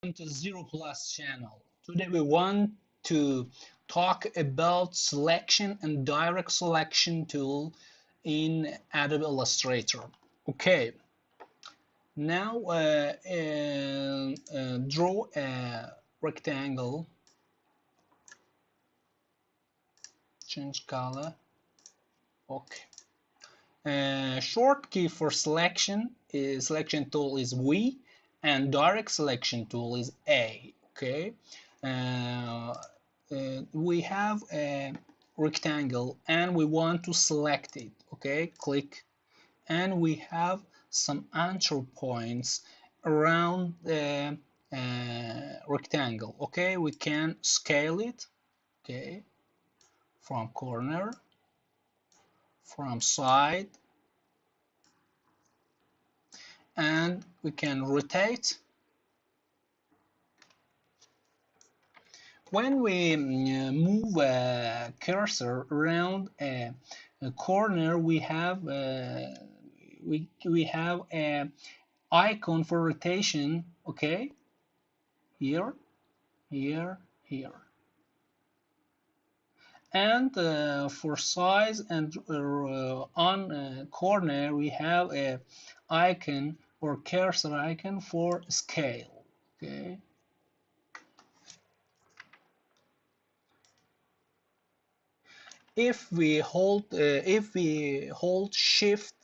To Zero Plus channel. Today we want to talk about selection and direct selection tool in Adobe Illustrator. Okay, now draw a rectangle, change color. Okay. Short key for selection tool is V, and direct selection tool is A. Okay, uh, we have a rectangle and we want to select it. Okay, click, and we have some anchor points around the rectangle. Okay, we can scale it. Okay, from corner, from side, and we can rotate. When we move a cursor around a corner, we have a icon for rotation. Okay, here, here, here, and for size and on corner we have a icon or cursor icon for scale. Okay. If we hold shift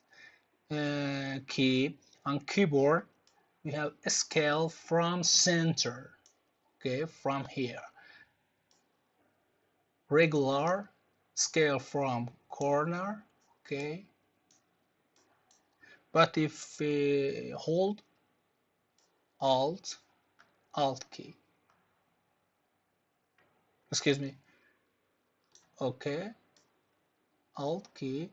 key on keyboard, we have a scale from center. Okay, from here, regular scale from corner. Okay, but if we hold alt key, excuse me, okay, alt key,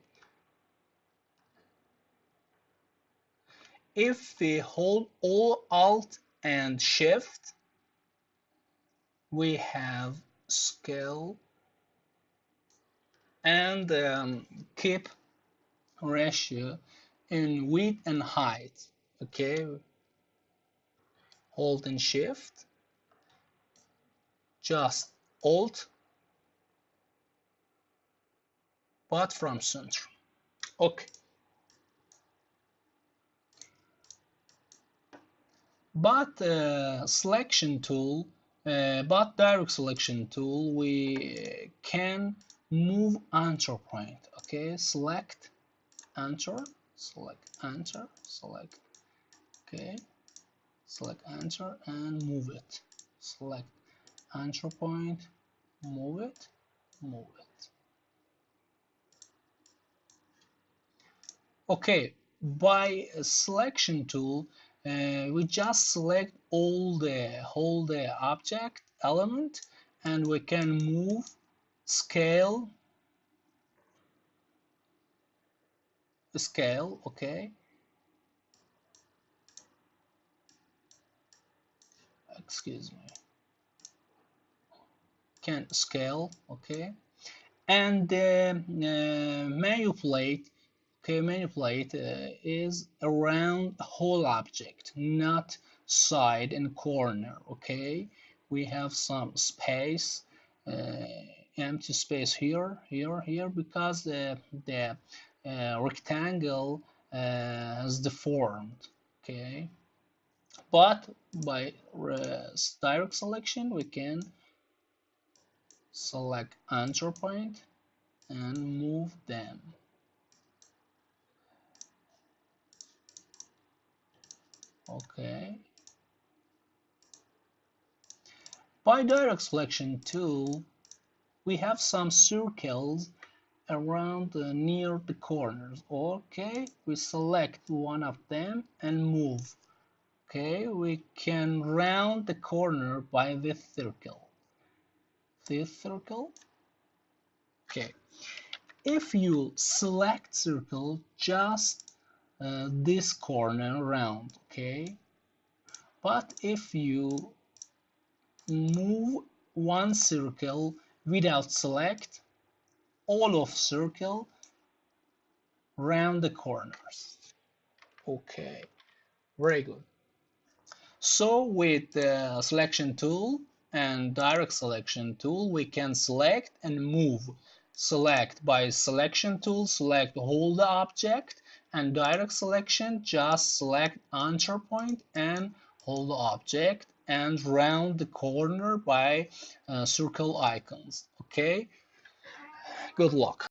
if we hold all alt and shift, we have scale and keep ratio in width and height. Okay, hold and shift, just alt, but from center. Okay, but selection tool, but direct selection tool, we can move enter point. Okay, select enter, select enter, select. Okay, select enter and move it. Select enter point, move it, move it. Okay, by a selection tool, we just select all the object element, and we can move, scale, okay, excuse me, can scale, okay, and manipulate. Okay, manipulate is around whole object, not side and corner. Okay, we have some space, empty space here, here, because the rectangle has deformed. Okay, but by direct selection, we can select enter point and move them. Okay. By direct selection tool, we have some circles around near the corners. Okay, we select one of them and move. Okay, we can round the corner by this circle. This circle. Okay, if you select circle, just this corner round. Okay, but if you move one circle without select, all of circle round the corners. Okay, very good. So with the selection tool and direct selection tool, we can select and move. Select by selection tool, select hold the object, and direct selection, just select enter point and hold the object and round the corner by circle icons. Okay, good luck.